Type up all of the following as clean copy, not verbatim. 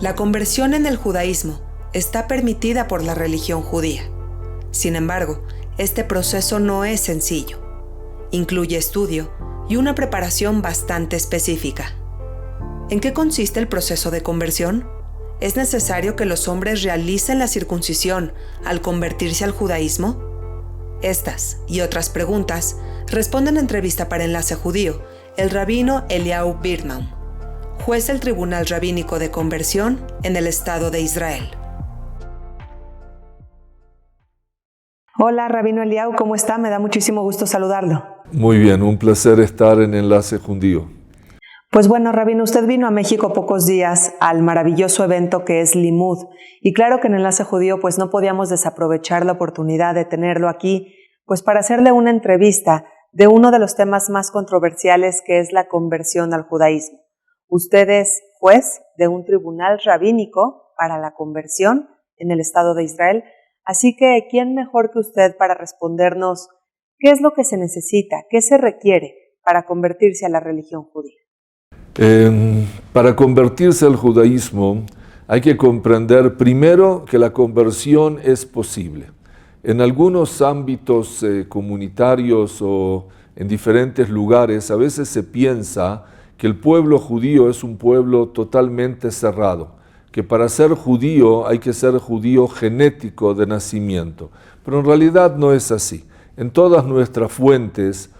La conversión en el judaísmo está permitida por la religión judía. Sin embargo, este proceso no es sencillo. Incluye estudio y una preparación bastante específica. ¿En qué consiste el proceso de conversión? ¿Es necesario que los hombres realicen la circuncisión al convertirse al judaísmo? Estas y otras preguntas responde en entrevista para Enlace Judío el rabino Eliyahu Birnbaum, juez del Tribunal Rabínico de Conversión en el Estado de Israel. Hola, rabino Eliyahu, ¿cómo está? Me da muchísimo gusto saludarlo. Muy bien, un placer estar en Enlace Judío. Pues bueno, rabino, usted vino a México pocos días al maravilloso evento que es Limud. Y claro que en Enlace Judío pues no podíamos desaprovechar la oportunidad de tenerlo aquí, pues para hacerle una entrevista de uno de los temas más controversiales que es la conversión al judaísmo. Usted es juez de un tribunal rabínico para la conversión en el Estado de Israel. Así que, ¿quién mejor que usted para respondernos qué es lo que se necesita, qué se requiere para convertirse a la religión judía? Para convertirse al judaísmo hay que comprender primero que la conversión es posible. En algunos ámbitos comunitarios o en diferentes lugares a veces se piensa que el pueblo judío es un pueblo totalmente cerrado, que para ser judío hay que ser judío genético de nacimiento. Pero en realidad no es así. En todas nuestras fuentes,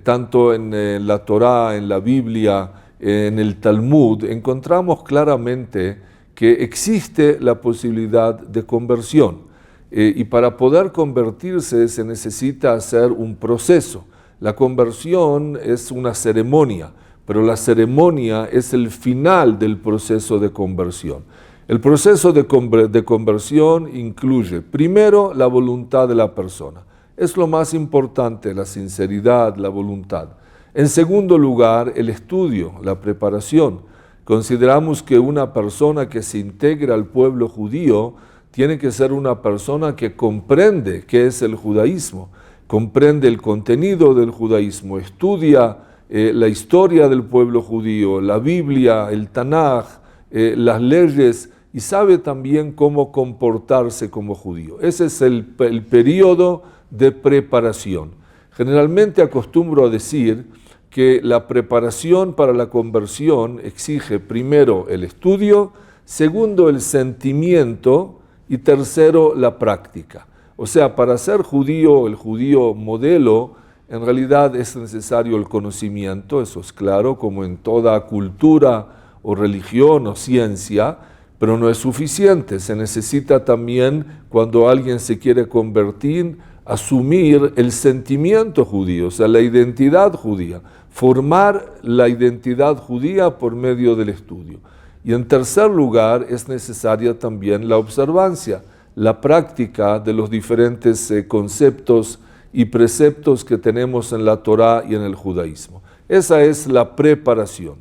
tanto en la Torá, en la Biblia, en el Talmud, encontramos claramente que existe la posibilidad de conversión. Y para poder convertirse se necesita hacer un proceso. La conversión es una ceremonia, pero la ceremonia es el final del proceso de conversión. El proceso de conversión incluye, primero, la voluntad de la persona. Es lo más importante, la sinceridad, la voluntad. En segundo lugar, el estudio, la preparación. Consideramos que una persona que se integra al pueblo judío tiene que ser una persona que comprende qué es el judaísmo, comprende el contenido del judaísmo, estudia la historia del pueblo judío, la Biblia, el Tanaj, las leyes, y sabe también cómo comportarse como judío. Ese es el periodo de preparación. Generalmente acostumbro a decir que la preparación para la conversión exige primero el estudio, segundo el sentimiento y tercero la práctica. O sea, para ser judío, el judío modelo, en realidad es necesario el conocimiento, eso es claro, como en toda cultura o religión o ciencia, pero no es suficiente. Se necesita también, cuando alguien se quiere convertir, asumir el sentimiento judío, o sea, la identidad judía, formar la identidad judía por medio del estudio. Y en tercer lugar, es necesaria también la observancia, la práctica de los diferentes conceptos y preceptos que tenemos en la Torá y en el judaísmo. Esa es la preparación.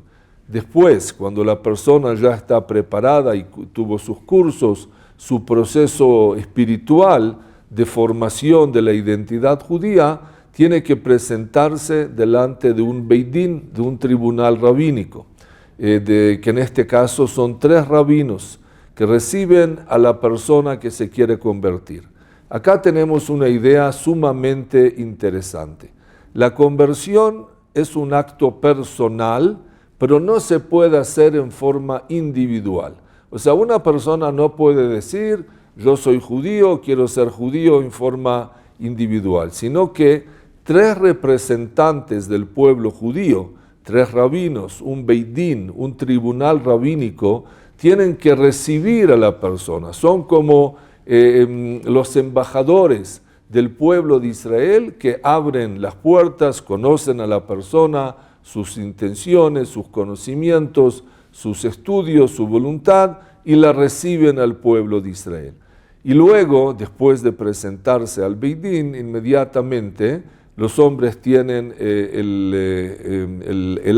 Después, cuando la persona ya está preparada y tuvo sus cursos, su proceso espiritual de formación de la identidad judía, tiene que presentarse delante de un Beit Din, de un tribunal rabínico, que en este caso son 3 rabinos que reciben a la persona que se quiere convertir. Acá tenemos una idea sumamente interesante. La conversión es un acto personal, pero no se puede hacer en forma individual. O sea, una persona no puede decir, yo soy judío, quiero ser judío en forma individual, sino que 3 representantes del pueblo judío, 3 rabinos, un Beit Din, un tribunal rabínico, tienen que recibir a la persona. Son como los embajadores del pueblo de Israel que abren las puertas, conocen a la persona, sus intenciones, sus conocimientos, sus estudios, su voluntad, y la reciben al pueblo de Israel. Y luego, después de presentarse al Beit Din, inmediatamente los hombres tienen el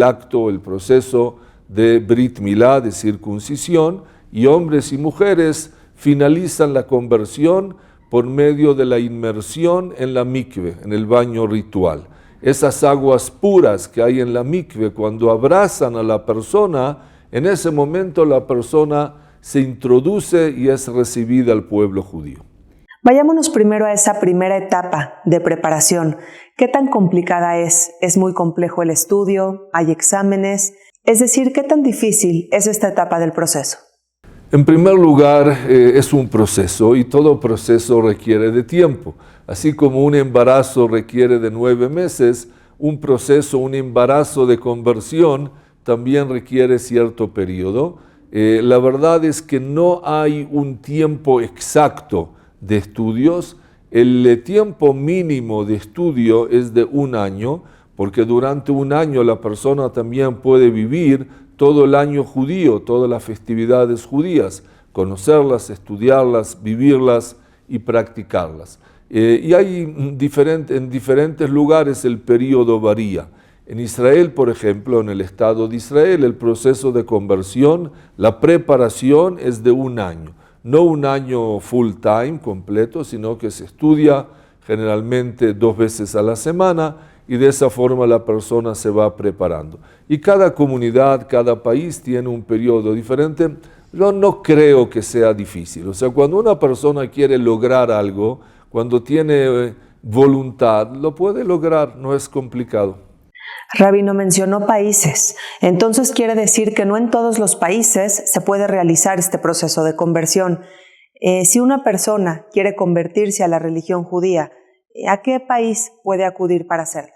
acto, el proceso de Brit Milá, de circuncisión, y hombres y mujeres finalizan la conversión por medio de la inmersión en la mikve, en el baño ritual. Esas aguas puras que hay en la mikve, cuando abrazan a la persona, en ese momento la persona se introduce y es recibida al pueblo judío. Vayámonos primero a esa primera etapa de preparación. ¿Qué tan complicada es? ¿Es muy complejo el estudio? ¿Hay exámenes? Es decir, ¿qué tan difícil es esta etapa del proceso? En primer lugar, es un proceso y todo proceso requiere de tiempo. Así como un embarazo requiere de 9 meses, un proceso, un embarazo de conversión también requiere cierto periodo. La verdad es que no hay un tiempo exacto de estudios. El tiempo mínimo de estudio es de 1 año, porque durante 1 año la persona también puede vivir todo el año judío, todas las festividades judías, conocerlas, estudiarlas, vivirlas y practicarlas. Y hay en diferentes lugares el periodo varía. En Israel, por ejemplo, en el Estado de Israel, el proceso de conversión, la preparación es de 1 año. No 1 año full time, completo, sino que se estudia generalmente 2 veces a la semana y de esa forma la persona se va preparando. Y cada comunidad, cada país tiene un periodo diferente. Yo no creo que sea difícil. O sea, cuando una persona quiere lograr algo, cuando tiene voluntad, lo puede lograr, no es complicado. Rabino mencionó países, entonces quiere decir que no en todos los países se puede realizar este proceso de conversión. Si una persona quiere convertirse a la religión judía, ¿a qué país puede acudir para hacerlo?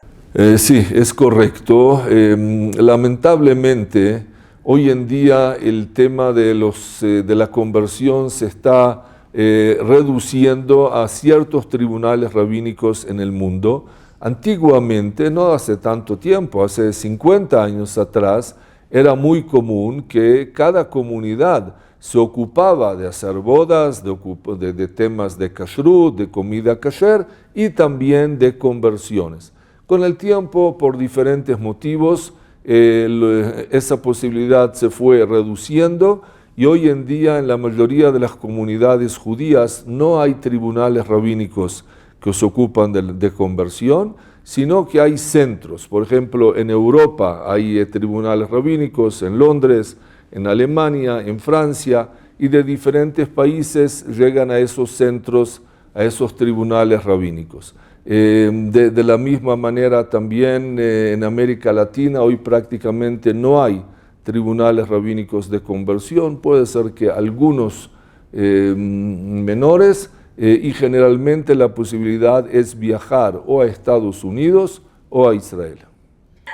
Sí, es correcto. Lamentablemente, hoy en día el tema de la conversión se está reduciendo a ciertos tribunales rabínicos en el mundo. Antiguamente, no hace tanto tiempo, hace 50 años atrás, era muy común que cada comunidad se ocupaba de hacer bodas, de temas de kashrut, de comida kasher y también de conversiones. Con el tiempo, por diferentes motivos, esa posibilidad se fue reduciendo y hoy en día en la mayoría de las comunidades judías no hay tribunales rabínicos que se ocupan de conversión, sino que hay centros. Por ejemplo, en Europa hay tribunales rabínicos, en Londres, en Alemania, en Francia, y de diferentes países llegan a esos centros, a esos tribunales rabínicos. De la misma manera también en América Latina hoy prácticamente no hay tribunales rabínicos de conversión, puede ser que algunos menores, y generalmente la posibilidad es viajar o a Estados Unidos o a Israel.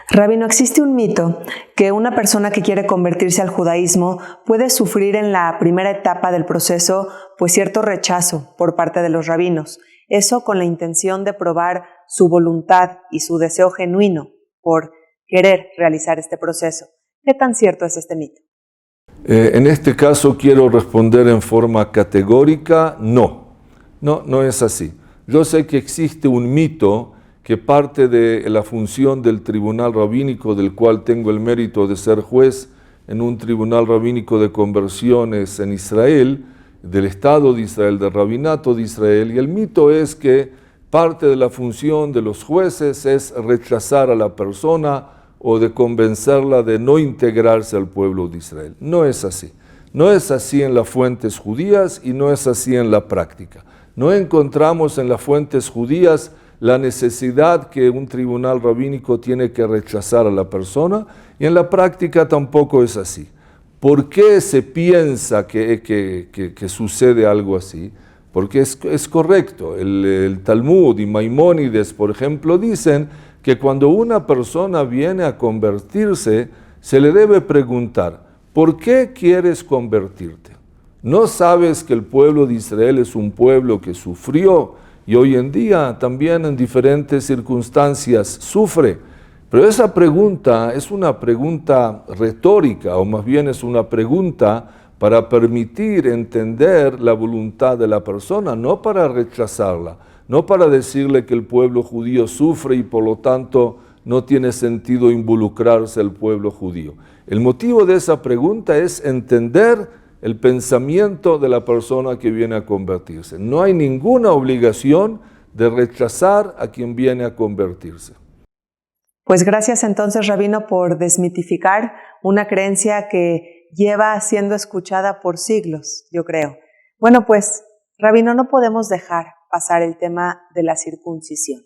Rabino, existe un mito que una persona que quiere convertirse al judaísmo puede sufrir en la primera etapa del proceso pues cierto rechazo por parte de los rabinos. Eso con la intención de probar su voluntad y su deseo genuino por querer realizar este proceso. ¿Qué tan cierto es este mito? En este caso quiero responder en forma categórica, no. No es así. Yo sé que existe un mito que parte de la función del tribunal rabínico, del cual tengo el mérito de ser juez en un tribunal rabínico de conversiones en Israel, del Estado de Israel, del Rabinato de Israel, y el mito es que parte de la función de los jueces es rechazar a la persona o de convencerla de no integrarse al pueblo de Israel. No es así. No es así en las fuentes judías y no es así en la práctica. No encontramos en las fuentes judías la necesidad que un tribunal rabínico tiene que rechazar a la persona y en la práctica tampoco es así. ¿Por qué se piensa que sucede algo así? Porque es correcto. El Talmud y Maimónides, por ejemplo, dicen que cuando una persona viene a convertirse, se le debe preguntar, ¿por qué quieres convertirte? ¿No sabes que el pueblo de Israel es un pueblo que sufrió y hoy en día también en diferentes circunstancias sufre? Pero esa pregunta es una pregunta retórica, o más bien es una pregunta para permitir entender la voluntad de la persona, no para rechazarla, no para decirle que el pueblo judío sufre y por lo tanto no tiene sentido involucrarse el pueblo judío. El motivo de esa pregunta es entender el pensamiento de la persona que viene a convertirse. No hay ninguna obligación de rechazar a quien viene a convertirse. Pues gracias entonces, Rabino, por desmitificar una creencia que lleva siendo escuchada por siglos, yo creo. Bueno, pues, Rabino, no podemos dejar pasar el tema de la circuncisión.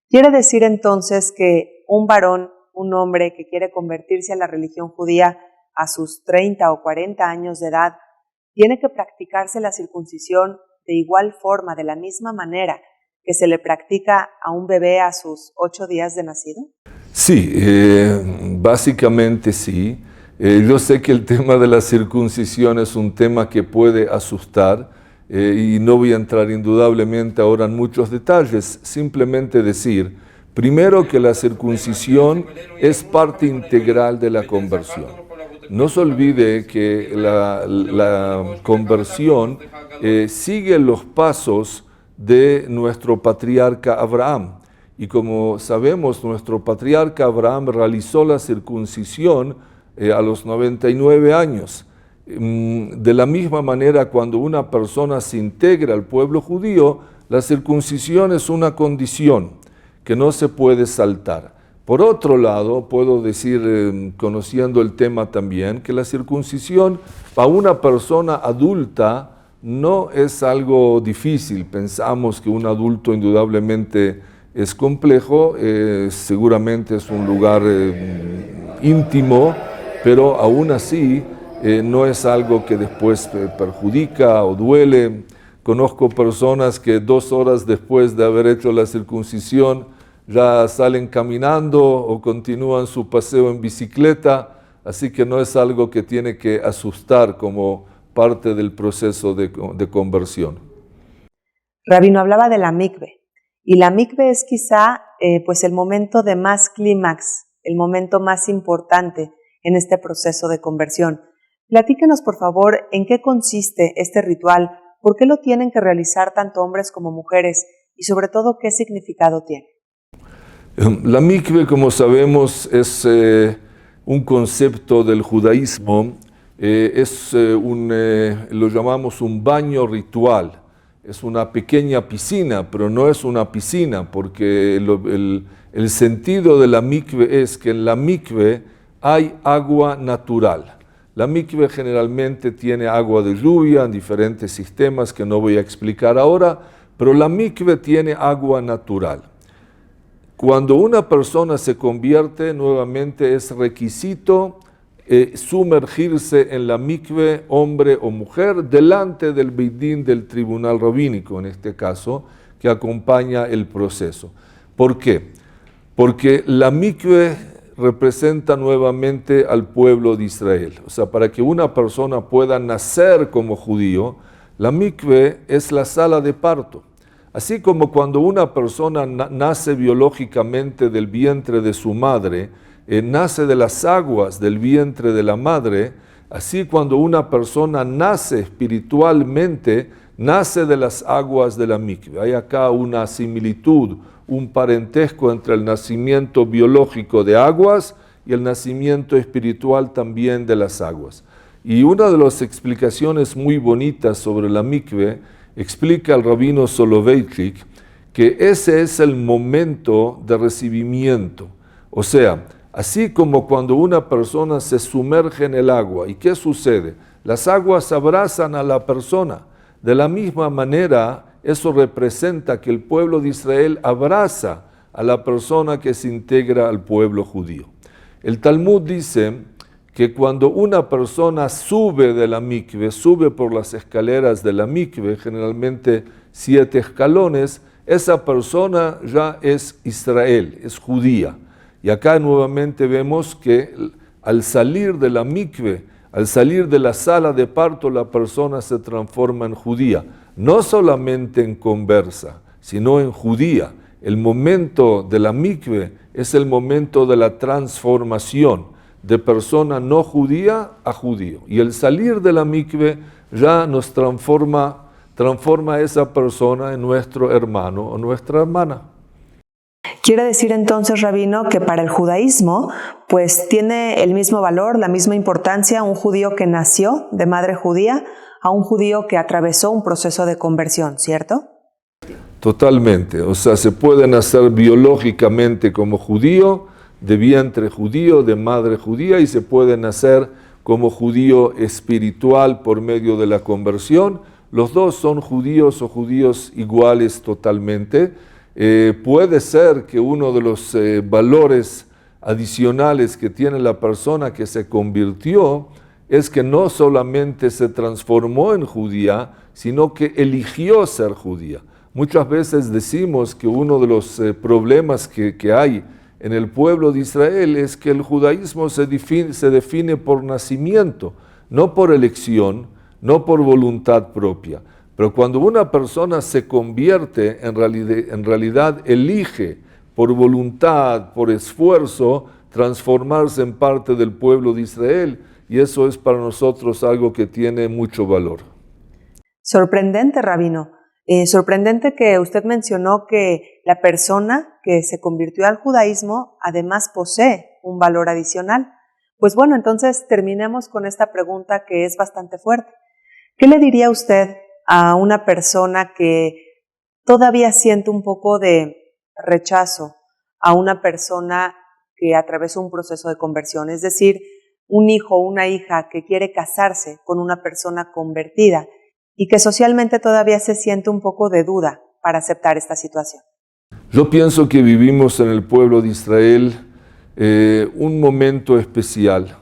¿Quiere decir entonces que un varón, un hombre que quiere convertirse a la religión judía a sus 30 o 40 años de edad, tiene que practicarse la circuncisión de igual forma, de la misma manera que se le practica a un bebé a sus 8 días de nacido? Sí, básicamente sí. Yo sé que el tema de la circuncisión es un tema que puede asustar y no voy a entrar indudablemente ahora en muchos detalles, simplemente decir, primero que la circuncisión es parte integral de la conversión. No se olvide que la conversión sigue los pasos de nuestro patriarca Abraham. Y como sabemos, nuestro patriarca Abraham realizó la circuncisión a los 99 años. De la misma manera, cuando una persona se integra al pueblo judío, la circuncisión es una condición que no se puede saltar. Por otro lado, puedo decir, conociendo el tema también, que la circuncisión para una persona adulta no es algo difícil. Pensamos que un adulto indudablemente es complejo, seguramente es un lugar íntimo, pero aún así no es algo que después perjudica o duele. Conozco personas que 2 horas después de haber hecho la circuncisión ya salen caminando o continúan su paseo en bicicleta, así que no es algo que tiene que asustar como parte del proceso de conversión. Rabino, hablaba de la mikve, y la mikve es quizá pues el momento de más clímax, el momento más importante en este proceso de conversión. Platíquenos, por favor, en qué consiste este ritual, por qué lo tienen que realizar tanto hombres como mujeres y sobre todo qué significado tiene. La mikve, como sabemos, es un concepto del judaísmo, lo llamamos un baño ritual. Es una pequeña piscina, pero no es una piscina, porque el sentido de la mikve es que en la mikve hay agua natural. La mikve generalmente tiene agua de lluvia en diferentes sistemas que no voy a explicar ahora, pero la mikve tiene agua natural. Cuando una persona se convierte, nuevamente es requisito sumergirse en la mikve, hombre o mujer, delante del Beit Din del tribunal rabínico, en este caso, que acompaña el proceso. ¿Por qué? Porque la mikve representa nuevamente al pueblo de Israel. O sea, para que una persona pueda nacer como judío, la mikve es la sala de parto. Así como cuando una persona nace biológicamente del vientre de su madre, nace de las aguas del vientre de la madre, así cuando una persona nace espiritualmente, nace de las aguas de la mikve. Hay acá una similitud, un parentesco entre el nacimiento biológico de aguas y el nacimiento espiritual también de las aguas. Y una de las explicaciones muy bonitas sobre la mikve explica el rabino Soloveitchik que ese es el momento de recibimiento. O sea, así como cuando una persona se sumerge en el agua, ¿y qué sucede? Las aguas abrazan a la persona. De la misma manera, eso representa que el pueblo de Israel abraza a la persona que se integra al pueblo judío. El Talmud dice que cuando una persona sube de la mikve, sube por las escaleras de la mikve, generalmente 7 escalones, esa persona ya es Israel, es judía. Y acá nuevamente vemos que al salir de la mikve, al salir de la sala de parto, la persona se transforma en judía. No solamente en conversa, sino en judía. El momento de la mikve es el momento de la transformación de persona no judía a judío. Y el salir de la mikve ya nos transforma a esa persona en nuestro hermano o nuestra hermana. Quiere decir entonces, Rabino, que para el judaísmo, pues tiene el mismo valor, la misma importancia un judío que nació de madre judía a un judío que atravesó un proceso de conversión, ¿cierto? Totalmente. O sea, se puede nacer biológicamente como judío, de vientre judío, de madre judía, y se puede nacer como judío espiritual por medio de la conversión. Los dos son judíos o judíos iguales totalmente. Puede ser que uno de los valores adicionales que tiene la persona que se convirtió es que no solamente se transformó en judía, sino que eligió ser judía. Muchas veces decimos que uno de los problemas que hay en el pueblo de Israel es que el judaísmo se define por nacimiento, no por elección, no por voluntad propia. Pero cuando una persona se convierte, en realidad elige por voluntad, por esfuerzo, transformarse en parte del pueblo de Israel, y eso es para nosotros algo que tiene mucho valor. Sorprendente, Rabino. Sorprendente que usted mencionó que la persona que se convirtió al judaísmo además posee un valor adicional. Pues bueno, entonces terminemos con esta pregunta que es bastante fuerte. ¿Qué le diría usted a una persona que todavía siente un poco de rechazo a una persona que atravesó un proceso de conversión? Es decir, un hijo o una hija que quiere casarse con una persona convertida y que socialmente todavía se siente un poco de duda para aceptar esta situación. Yo pienso que vivimos en el pueblo de Israel un momento especial,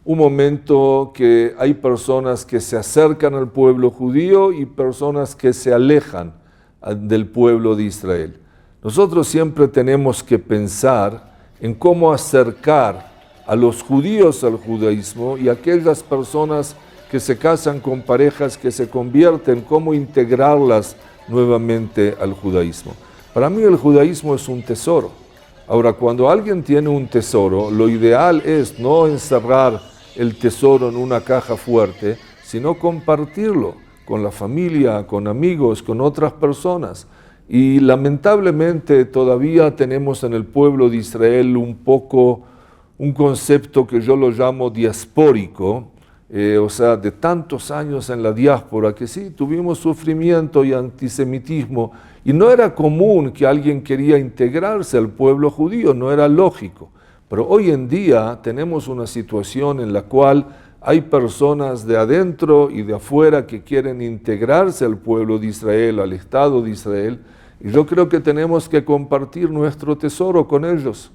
un momento que hay personas que se acercan al pueblo judío y personas que se alejan del pueblo de Israel. Nosotros siempre tenemos que pensar en cómo acercar a los judíos al judaísmo y a aquellas personas que se casan con parejas que se convierten, cómo integrarlas nuevamente al judaísmo. Para mí el judaísmo es un tesoro. Ahora, cuando alguien tiene un tesoro, lo ideal es no encerrar el tesoro en una caja fuerte, sino compartirlo con la familia, con amigos, con otras personas. Y lamentablemente todavía tenemos en el pueblo de Israel un concepto que yo lo llamo diaspórico, o sea, de tantos años en la diáspora, que sí, tuvimos sufrimiento y antisemitismo, y no era común que alguien quería integrarse al pueblo judío, no era lógico. Pero hoy en día tenemos una situación en la cual hay personas de adentro y de afuera que quieren integrarse al pueblo de Israel, al Estado de Israel, y yo creo que tenemos que compartir nuestro tesoro con ellos.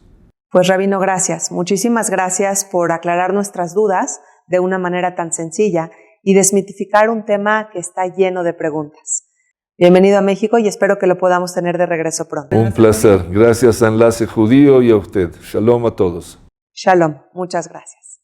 Pues Rabino, gracias. Muchísimas gracias por aclarar nuestras dudas de una manera tan sencilla y desmitificar un tema que está lleno de preguntas. Bienvenido a México y espero que lo podamos tener de regreso pronto. Un placer. Gracias a Enlace Judío y a usted. Shalom a todos. Shalom. Muchas gracias.